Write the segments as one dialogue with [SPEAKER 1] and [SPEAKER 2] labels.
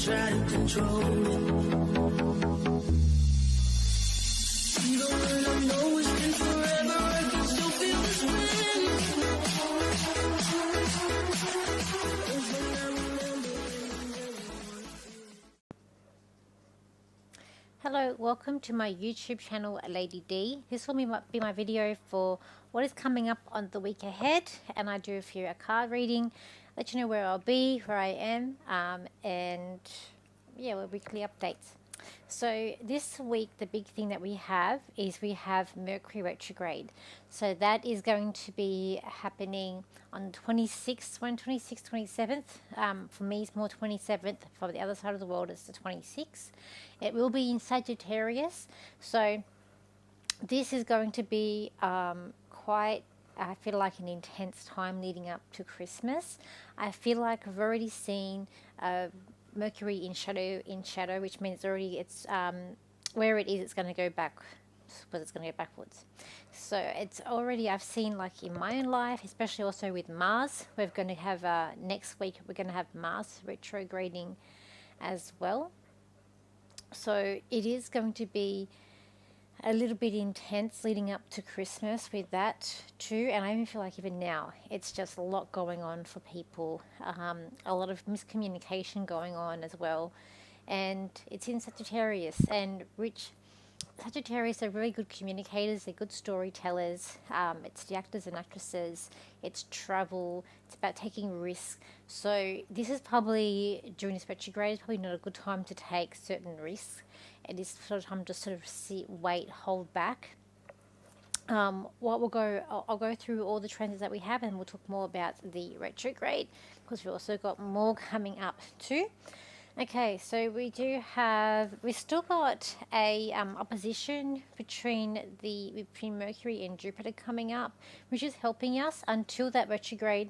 [SPEAKER 1] try to control me. Even when I know it's been forever, I can still feel this wind.
[SPEAKER 2] Hello, welcome to my YouTube channel, Lady D. This will be my video for what is coming up on the week ahead, and I do a few card reading, let you know where I'll be, where I am, and yeah, weekly updates. So this week, the big thing that we have is we have Mercury retrograde. So that is going to be happening on the 26th, 27th. For me, it's more 27th. For the other side of the world, it's the 26th. It will be in Sagittarius. So this is going to be quite, I feel like, an intense time leading up to Christmas. I feel like I've already seen Mercury in shadow, which means it's where it is, it's going to go back, but it's going to go backwards. So it's already, I've seen, like, in my own life, especially also with Mars. We're going to have next week, we're going to have Mars retrograding as well. So it is going to be a little bit intense leading up to Christmas with that too, and I even feel like even now it's just a lot going on for people, a lot of miscommunication going on as well, and it's in Sagittarius, and Sagittarius are really good communicators, they're good storytellers, it's the actors and actresses, it's travel, it's about taking risks. So this is probably, during this retrograde, it's probably not a good time to take certain risks. It is sort of time to sort of wait, hold back. I'll go through all the trends that we have, and we'll talk more about the retrograde, because we've also got more coming up too. Okay, so we've still got a opposition between Mercury and Jupiter coming up, which is helping us until that retrograde,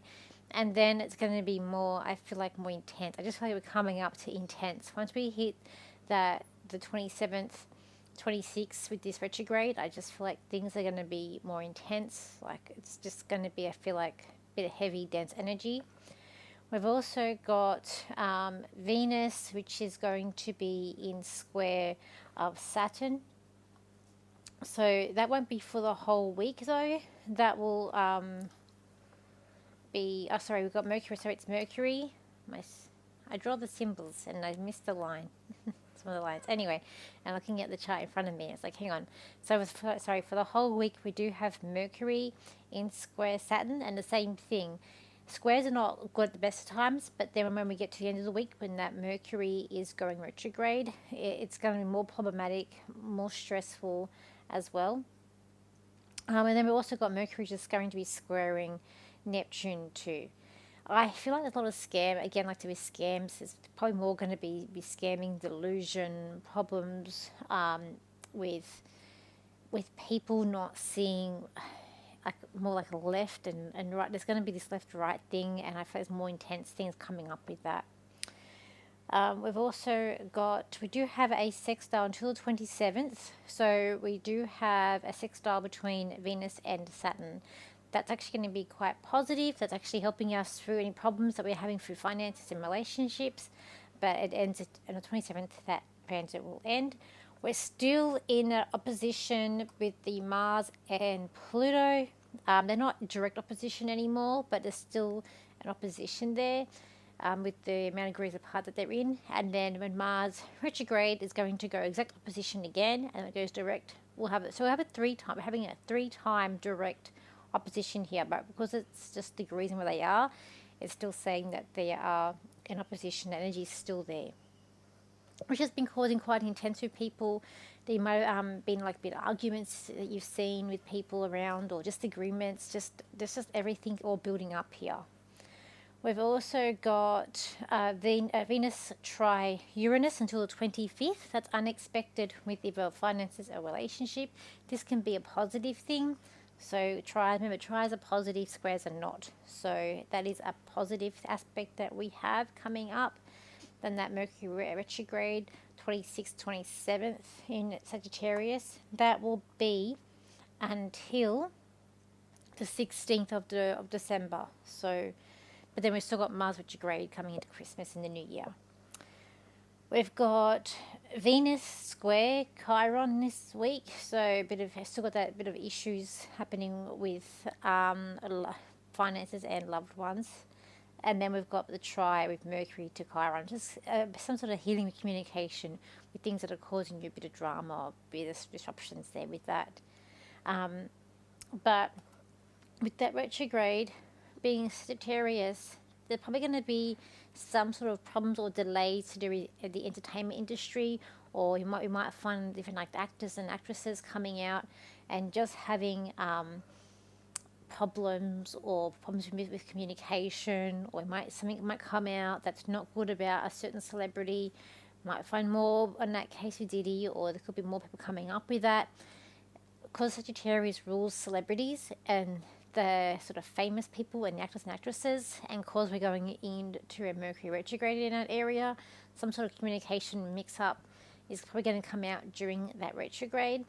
[SPEAKER 2] and then it's going to be more, I feel like, more intense. I just feel like we're coming up to intense. Once we hit the 27th, 26th with this retrograde, I just feel like things are going to be more intense. Like, it's just going to be, I feel like, a bit of heavy, dense energy. We've also got Venus, which is going to be in square of Saturn. So that won't be for the whole week, though. That will be... Oh, sorry, we've got Mercury. So it's Mercury. I draw the symbols and I missed the line. Some of the lines. Anyway, I'm looking at the chart in front of me. It's like, hang on. So, for the whole week, we do have Mercury in square Saturn, and the same thing. Squares are not good at the best of times, but then when we get to the end of the week, when that Mercury is going retrograde, it's going to be more problematic, more stressful as well. And then we've also got Mercury just going to be squaring Neptune too. I feel like there's a lot of scam. Again, like to be scams. It's probably more going to be scamming, delusion, problems with people not seeing, like, more like a left and right. There's going to be this left-right thing, and I feel there's more intense things coming up with that. We do have a sextile until the 27th. So we do have a sextile between Venus and Saturn. That's actually going to be quite positive. That's actually helping us through any problems that we're having through finances and relationships. But it ends on the 27th, that transit will end. We're still in an opposition with the Mars and Pluto. They're not direct opposition anymore, but there's still an opposition there with the amount of degrees apart that they're in. And then when Mars retrograde is going to go exact opposition again, and it goes direct, we'll have it. So we'll have it 3 times. We're having a 3-time direct opposition here, but because it's just degrees and where they are, it's still saying that they are in opposition. Energy is still there, which has been causing quite intense with people. There might have been like bit of arguments that you've seen with people around, or just agreements. There's just everything all building up here. We've also got Venus tri-Uranus until the 25th. That's unexpected with either finances or relationship. This can be a positive thing. So remember, tries are positive, squares are not. So that is a positive aspect that we have coming up. Then that Mercury retrograde, 26th, 27th in Sagittarius. That will be until the 16th of December. So, but then we've still got Mars retrograde coming into Christmas and the New Year. We've got Venus square Chiron this week, so still got that bit of issues happening with finances and loved ones. And then we've got the try with Mercury to Chiron, just some sort of healing with communication with things that are causing you a bit of drama or a bit of disruptions there with that. But with that retrograde being Sagittarius, there's probably going to be some sort of problems or delays to do with the entertainment industry, or we might find different like actors and actresses coming out and just having problems with communication, or something might come out that's not good about a certain celebrity. Might find more in that case with Diddy, or there could be more people coming up with that, because Sagittarius rules celebrities and the sort of famous people and actors and actresses, and because we're going into a Mercury retrograde in that area, some sort of communication mix-up is probably going to come out during that retrograde.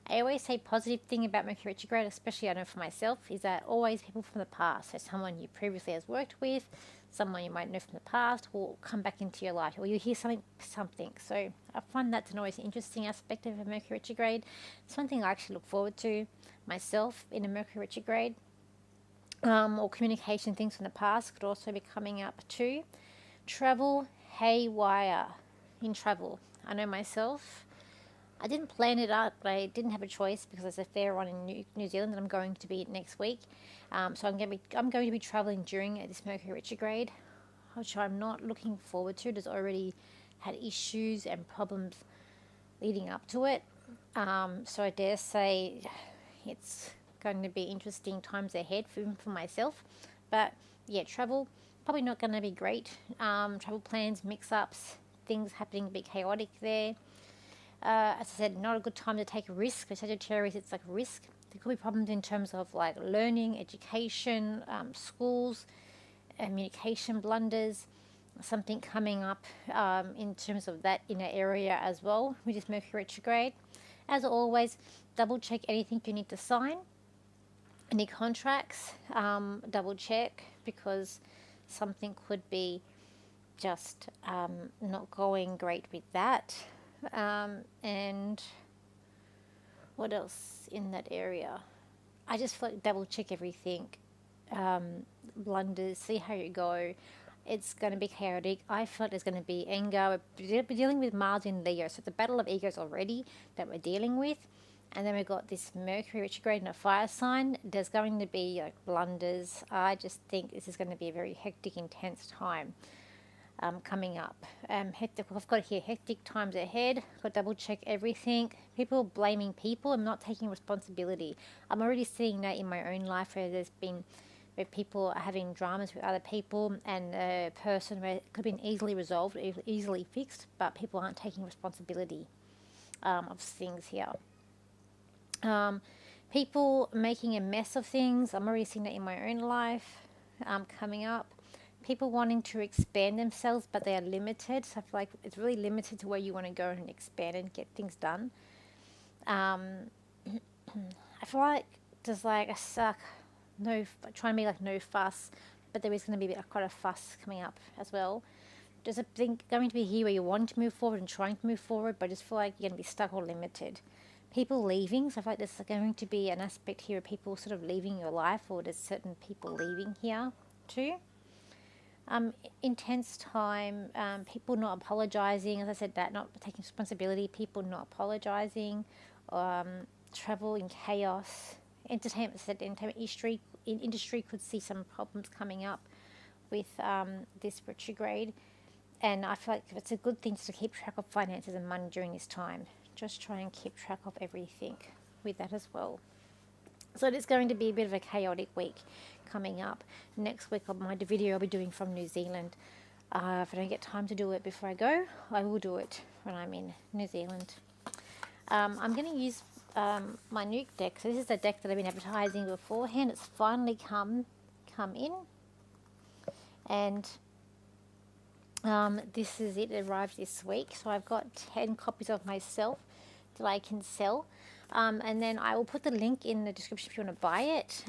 [SPEAKER 2] I always say positive thing about Mercury retrograde, especially I know for myself, is that always people from the past, so someone you previously has worked with, someone you might know from the past will come back into your life, or you hear something. So I find that's an always interesting aspect of a Mercury retrograde. It's one thing I actually look forward to myself in a Mercury retrograde. Or communication things from the past could also be coming up too. Travel haywire in travel. I know myself, I didn't plan it out, but I didn't have a choice because there's a fair one in New Zealand that I'm going to be next week. So I'm going to be traveling during this Mercury retrograde, which I'm not looking forward to. There's already had issues and problems leading up to it. So I dare say it's going to be interesting times ahead for myself. But yeah, travel probably not going to be great. Travel plans, mix-ups, things happening a bit chaotic there. As I said, not a good time to take a risk. For Sagittarius, it's like a risk. There could be problems in terms of like learning, education, schools, communication blunders, something coming up in terms of that inner area as well, which is Mercury retrograde. As always, double check anything you need to sign, any contracts, double check, because something could be just not going great with that. And what else in that area? I just feel like double check everything, blunders, see how you go. It's going to be chaotic. I feel like there's going to be anger. We're dealing with Mars in Leo, so it's a battle of egos already that we're dealing with. And then we've got this Mercury retrograde in a fire sign. There's going to be like blunders. I just think this is going to be a very hectic, intense time coming up. Hectic. I've got here hectic times ahead. Got to double check everything. People blaming people and not taking responsibility. I'm already seeing that in my own life where people are having dramas with other people, and a person where it could have been easily resolved, easily fixed, but people aren't taking responsibility of things here. People making a mess of things. I'm already seeing that in my own life coming up. People wanting to expand themselves, but they are limited. So I feel like it's really limited to where you want to go and expand and get things done. I feel like there's like a trying to be like no fuss, but there is going to be quite a fuss coming up as well. There's a thing going to be here where you want to move forward and trying to move forward, but I just feel like you're going to be stuck or limited. People leaving, so I feel like there's going to be an aspect here of people sort of leaving your life, or there's certain people leaving here too. Intense time, people not apologizing, as I said, that not taking responsibility, people not apologizing, travel in chaos, entertainment industry could see some problems coming up with this retrograde. And I feel like it's a good thing to keep track of finances and money during this time. Just try and keep track of everything with that as well. So it is going to be a bit of a chaotic week coming up. Next week on my video I'll be doing from New Zealand. If I don't get time to do it before I go, I will do it when I'm in New Zealand. I'm going to use my new deck. So this is the deck that I've been advertising beforehand. It's finally come in. And this is it. It arrived this week. So I've got 10 copies of myself that I can sell. And then I will put the link in the description if you want to buy it.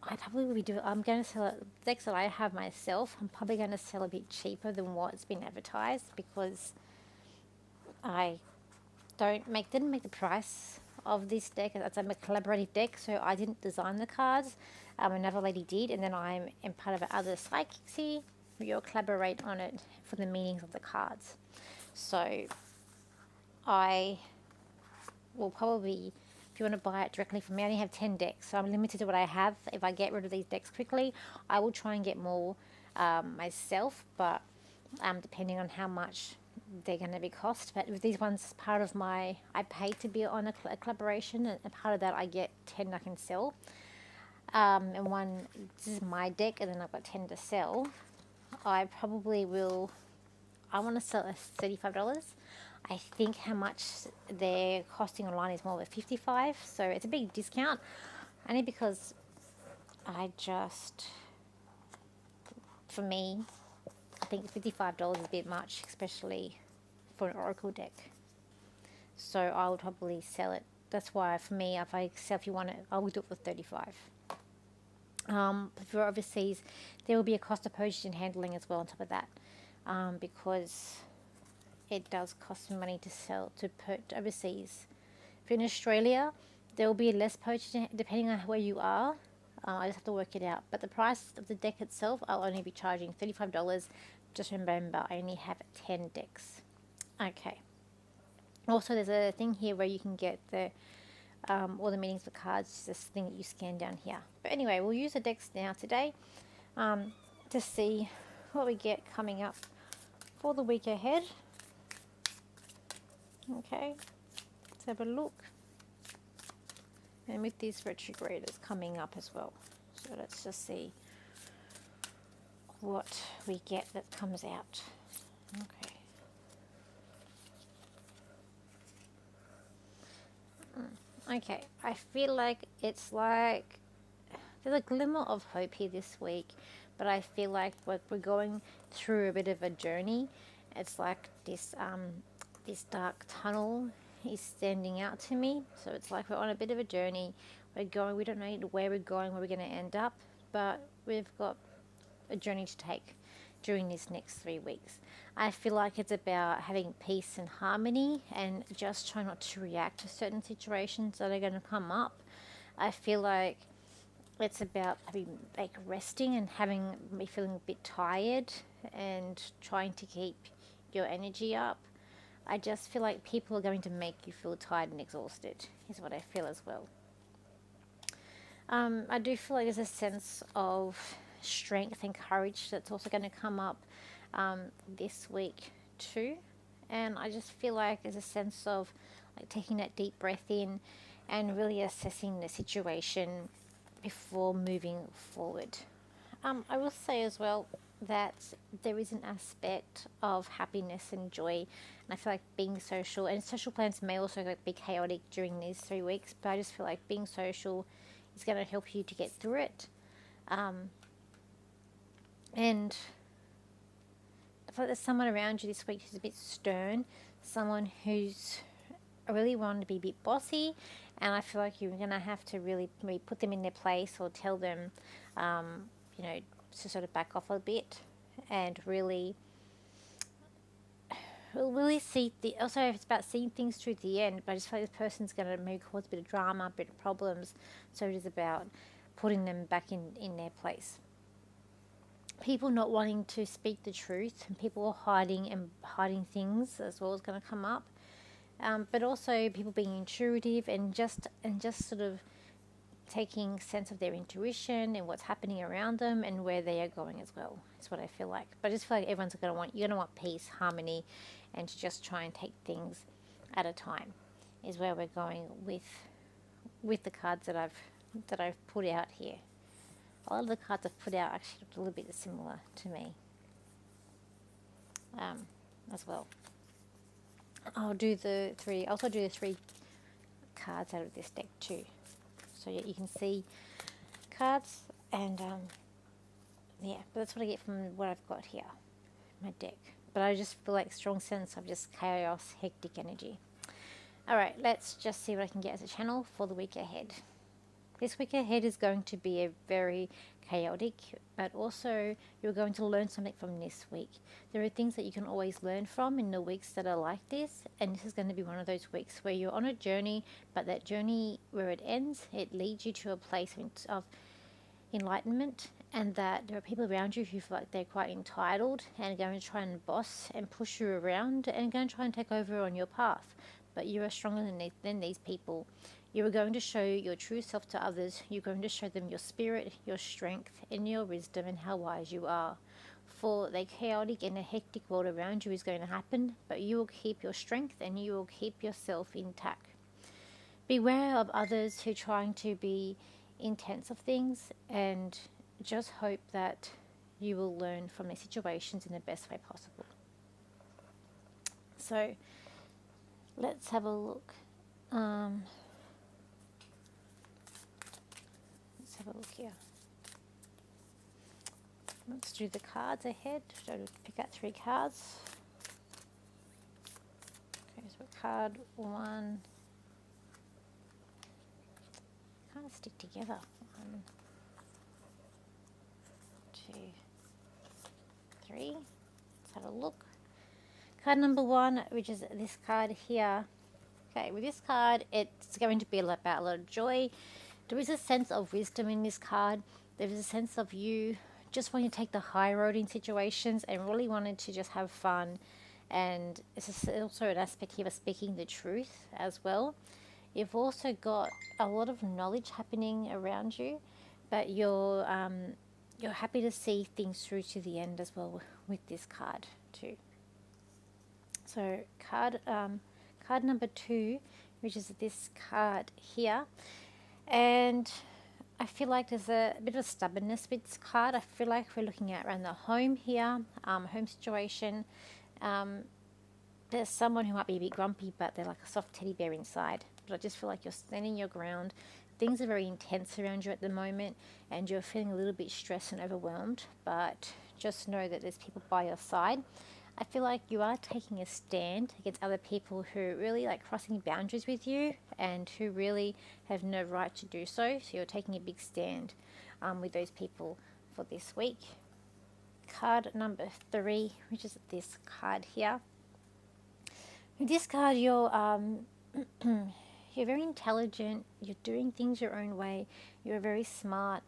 [SPEAKER 2] I probably will do. I'm going to sell it. The decks that I have myself, I'm probably going to sell a bit cheaper than what's been advertised, because I didn't make the price of this deck. It's a collaborative deck, so I didn't design the cards. Another lady did, and then I am part of other psychics here. We all collaborate on it for the meanings of the cards. So I will probably, if you want to buy it directly from me, I only have 10 decks, so I'm limited to what I have. If I get rid of these decks quickly, I will try and get more myself, but depending on how much they're going to be cost. But with these ones, part of I pay to be on a collaboration, and part of that I get 10 I can sell. And one, this is my deck, and then I've got 10 to sell. I probably will, I want to sell at $35. I think how much they're costing online is more of a $55, so it's a big discount. Only because for me, I think $55 is a bit much, especially for an oracle deck. So I would probably sell it. That's why for me, if you want it, I will do it for $35. If you're overseas, there will be a cost of postage and handling as well on top of that, because it does cost money to sell to put overseas. If you're in Australia, there will be less postage depending on where you are. I just have to work it out. But the price of the deck itself, I'll only be charging $35. Just remember, I only have 10 decks. Okay. Also, there's a thing here where you can get all the meanings of the cards. It's this thing that you scan down here. But anyway, we'll use the decks now today to see what we get coming up for the week ahead. Okay, let's have a look. And with these retrograders coming up as well. So let's just see what we get that comes out. Okay. Okay, I feel like it's like there's a glimmer of hope here this week, but I feel like we're going through a bit of a journey. It's like this dark tunnel is standing out to me. So it's like we're on a bit of a journey. We don't know where we're going, where we're going to end up, but we've got a journey to take during these next 3 weeks. I feel like it's about having peace and harmony and just try not to react to certain situations that are going to come up. I feel like it's about resting and feeling a bit tired and trying to keep your energy up. I just feel like people are going to make you feel tired and exhausted, is what I feel as well. I do feel like there's a sense of strength and courage that's also going to come up this week too. And I just feel like there's a sense of taking that deep breath in and really assessing the situation before moving forward. I will say as well that there is an aspect of happiness and joy, and I feel like being social, and social plans may also be chaotic during these 3 weeks, but I just feel like being social is going to help you to get through it. And I feel like there's someone around you this week who's a bit stern, someone who's really wanting to be a bit bossy, and I feel like you're going to have to really maybe put them in their place or tell them, to sort of back off a bit and really see also it's about seeing things through the end, but I just feel like this person's going to maybe cause a bit of drama, a bit of problems, so it is about putting them back in their place. People not wanting to speak the truth, and people hiding things as well is going to come up, but also people being intuitive and just sort of taking sense of their intuition and what's happening around them and where they are going as well. Is what I feel like. But I just feel like you're going to want peace, harmony, and to just try and take things at a time. Is where we're going with the cards that I've put out here. A lot of the cards I've put out actually look a little bit similar to me, as well. I'll do the three cards out of this deck too. So you can see cards and but that's what I get from what I've got here, my deck. But I just feel like strong sense of just chaos, hectic energy. Alright, let's just see what I can get as a channel for the week ahead. This week ahead is going to be a very chaotic, but also you're going to learn something from this week. There are things that you can always learn from in the weeks that are like this, and this is going to be one of those weeks where you're on a journey, but that journey, where it ends, it leads you to a place of enlightenment, and that there are people around you who feel like they're quite entitled and are going to try and boss and push you around and going to try and take over on your path. But you are stronger than these people. You are going to show your true self to others. You're going to show them your spirit, your strength, and your wisdom, and how wise you are. For the chaotic and the hectic world around you is going to happen, but you will keep your strength and you will keep yourself intact. Beware of others who are trying to be intense of things, and just hope that you will learn from these situations in the best way possible. So let's have a look. Let's have a look here. Let's do the cards ahead. So pick out 3 cards. Okay, so card 1. Kind of stick together. 1, 2, 3. Let's have a look. Card number 1, which is this card here. Okay, with this card, it's going to be about a lot of joy. There is a sense of wisdom in this card. There is a sense of you just wanting to take the high road in situations and really wanting to just have fun. And it's also an aspect here of speaking the truth as well. You've also got a lot of knowledge happening around you, but you're happy to see things through to the end as well with this card too. So card number 2, which is this card here, and I feel like there's a bit of stubbornness with this card. I feel like we're looking at around the home here, home situation. There's someone who might be a bit grumpy, but they're like a soft teddy bear inside. But I just feel like you're standing your ground. Things are very intense around you at the moment, and you're feeling a little bit stressed and overwhelmed, but just know that there's people by your side. I feel like you are taking a stand against other people who really like crossing boundaries with you and who really have no right to do so. So you're taking a big stand with those people for this week. Card number 3, which is this card here. With this card, you're you're very intelligent. You're doing things your own way. You're very smart.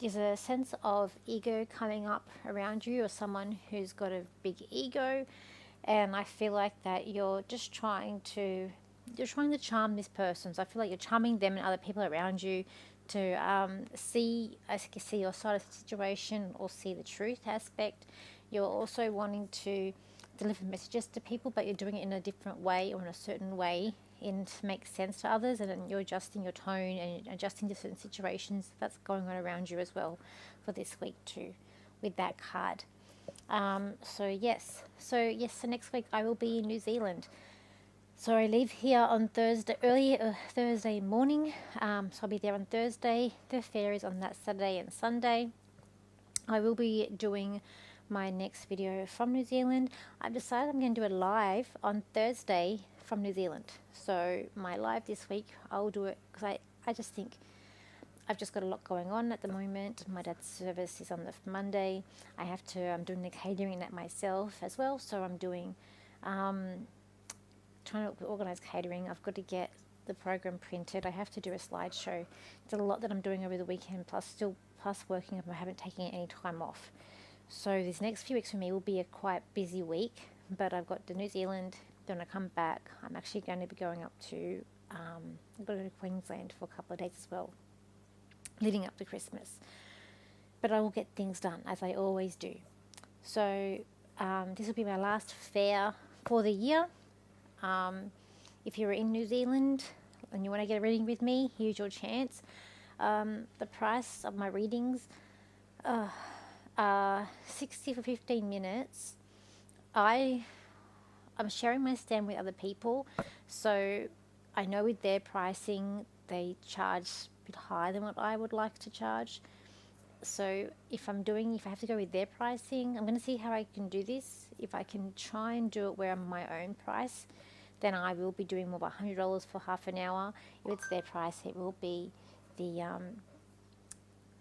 [SPEAKER 2] There's a sense of ego coming up around you, or someone who's got a big ego, and I feel like that you're trying to charm this person. So I feel like you're charming them and other people around you to see your side of the situation or see the truth aspect. You're also wanting to deliver messages to people, but you're doing it in a different way or in a certain way to make sense to others, and then you're adjusting your tone and adjusting to certain situations that's going on around you as well for this week too with that card. So next week I will be in New Zealand. So I leave here on Thursday morning, so I'll be there on Thursday. The fair is on that Saturday and Sunday. I will be doing my next video from New Zealand. I've decided I'm going to do a live on Thursday from New Zealand. So my live this week, I'll do it because I just think I've just got a lot going on at the moment. My dad's service is on the Monday. I'm doing the catering at myself as well. So I'm doing, trying to organise catering. I've got to get the program printed. I have to do a slideshow. There's a lot that I'm doing over the weekend, plus working up. I haven't taken any time off. So these next few weeks for me will be a quite busy week, but I've got to New Zealand. Then when I come back, I'm actually going to be going up to, I've got to go to Queensland for a couple of days as well, leading up to Christmas. But I will get things done, as I always do. So this will be my last fair for the year. If you're in New Zealand and you want to get a reading with me, here's your chance. The price of my readings, 60 for 15 minutes. I'm sharing my stand with other people, so I know with their pricing they charge a bit higher than what I would like to charge. So if I have to go with their pricing, I'm going to see how I can do this. If I can try and do it where I'm my own price, then I will be doing more about $100 for half an hour. If it's their price, it will be the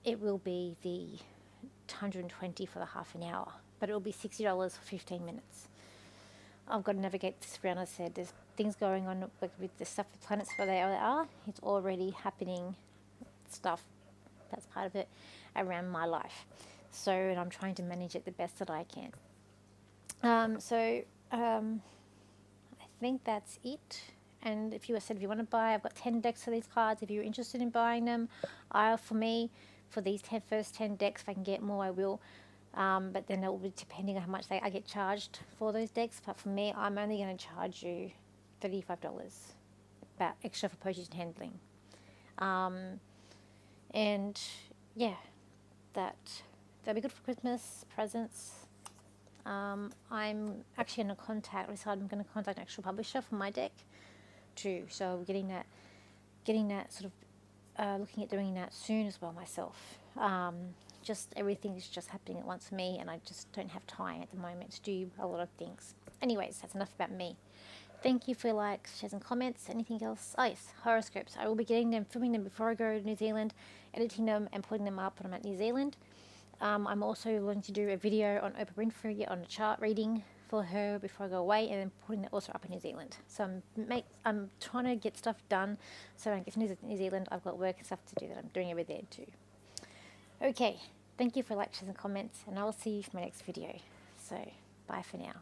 [SPEAKER 2] 120 for the half an hour, but it will be $60 for 15 minutes. I've got to navigate this around. I said there's things going on with the stuff, the planets where they are. It's already happening, stuff that's part of it around my life. So, and I'm trying to manage it the best that I can. I think that's it. And if you want to buy, I've got 10 decks of these cards. If you're interested in buying them, for these first 10 decks, if I can get more, I will. But then it will be depending on how much I get charged for those decks. But for me, I'm only going to charge you $35, about extra for postage and handling. And yeah, that'll be good for Christmas presents. I'm actually going to I'm going to contact an actual publisher for my deck too. So getting that sort of looking at doing that soon as well myself. Just everything is just happening at once for me, and I just don't have time at the moment to do a lot of things. Anyways, that's enough about me. Thank you for your likes, shares and comments. Anything else? Oh yes, horoscopes. I will be filming them before I go to New Zealand, editing them and putting them up when I'm at New Zealand. I'm also going to do a video on Oprah Winfrey on a chart reading for her before I go away, and then putting that also up in New Zealand. So I'm trying to get stuff done, so when I get to New Zealand, I've got work and stuff to do that I'm doing over there too. Okay, thank you for likes, shares and comments, and I will see you for my next video. So, bye for now.